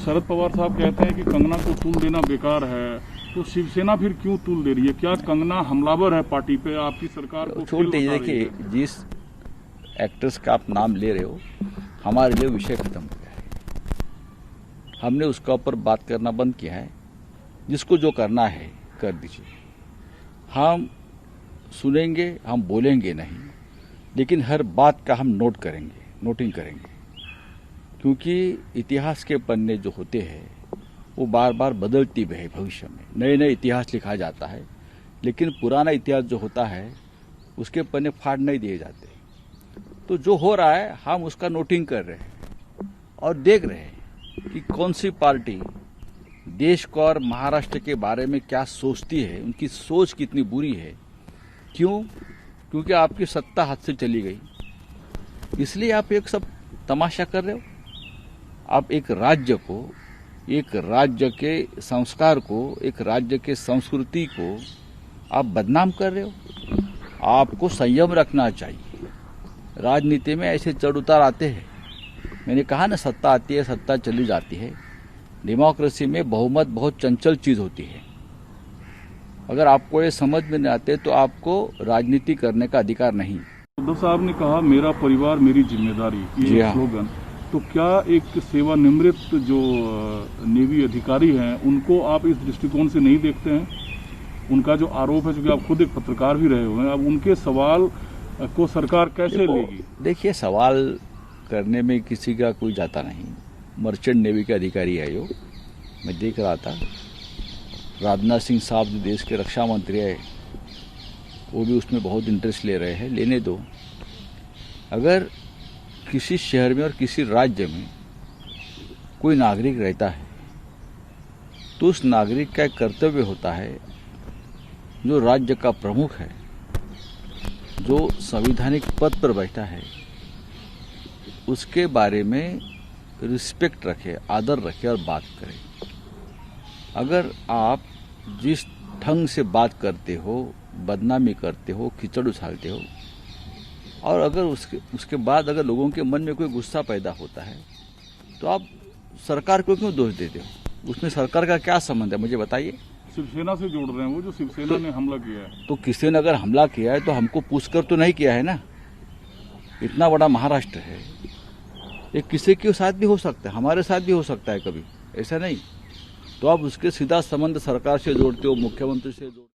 शरद पवार साहब कहते हैं कि कंगना को तूल देना बेकार है, तो शिवसेना फिर क्यों तूल दे रही है? क्या कंगना हमलावर है पार्टी पे, आपकी सरकार को? छोड़ दीजिए, देखिए जिस एक्ट्रेस का आप नाम ले रहे हो, हमारे लिए विषय खत्म हो गया है। हमने उसका ऊपर बात करना बंद किया है। जिसको जो करना है कर दीजिए। हम सुनेंगे, हम बोलेंगे नहीं, लेकिन हर बात का हम नोटिंग करेंगे, क्योंकि इतिहास के पन्ने जो होते हैं वो बार बार बदलती भी है। भविष्य में नए नए इतिहास लिखा जाता है, लेकिन पुराना इतिहास जो होता है उसके पन्ने फाड़ नहीं दिए जाते। तो जो हो रहा है हम उसका नोटिंग कर रहे हैं और देख रहे हैं कि कौन सी पार्टी देश को और महाराष्ट्र के बारे में क्या सोचती है, उनकी सोच कितनी बुरी है। क्यों? क्योंकि आपकी सत्ता हाथ से चली गई, इसलिए आप एक सब तमाशा कर रहे हो। आप एक राज्य को, एक राज्य के संस्कार को, एक राज्य के संस्कृति को आप बदनाम कर रहे हो। आपको संयम रखना चाहिए। राजनीति में ऐसे चढ़ उतार आते हैं। मैंने कहा ना, सत्ता आती है, सत्ता चली जाती है। डेमोक्रेसी में बहुमत बहुत चंचल चीज होती है। अगर आपको ये समझ में नहीं आते तो आपको राजनीति करने का अधिकार नहीं। उद्धव साहब ने कहा मेरा परिवार मेरी जिम्मेदारी, ये स्लोगन, तो क्या एक सेवानिवृत्त जो नेवी अधिकारी हैं उनको आप इस दृष्टिकोण से नहीं देखते हैं? उनका जो आरोप है, क्योंकि आप खुद एक पत्रकार भी रहे हुए हैं, अब उनके सवाल को सरकार कैसे लेगी? देखिए, सवाल करने में किसी का कोई जाता नहीं। मर्चेंट नेवी के अधिकारी है जो, मैं देख रहा था। राजनाथ सिंह साहब जो देश के रक्षा मंत्री है वो भी उसमें बहुत इंटरेस्ट ले रहे हैं। लेने दो। अगर किसी शहर में और किसी राज्य में कोई नागरिक रहता है तो उस नागरिक का एक कर्तव्य होता है, जो राज्य का प्रमुख है, जो संवैधानिक पद पर बैठा है, उसके बारे में रिस्पेक्ट रखे, आदर रखे और बात करे। अगर आप जिस ढंग से बात करते हो, बदनामी करते हो, कीचड़ उछालते हो, और अगर उसके बाद अगर लोगों के मन में कोई गुस्सा पैदा होता है तो आप सरकार को क्यों दोष देते हो? उसमें सरकार का क्या संबंध है, मुझे बताइए। शिवसेना से जोड़ रहे हैं वो, जो शिवसेना ने हमला किया है। तो किसी ने अगर हमला किया है तो हमको पूछकर तो नहीं किया है ना। इतना बड़ा महाराष्ट्र है, ये किसी के साथ भी हो सकता है, हमारे साथ भी हो सकता है कभी, ऐसा नहीं। तो आप उसके सीधा संबंध सरकार से जोड़ते हो, मुख्यमंत्री से जोड़ते हो।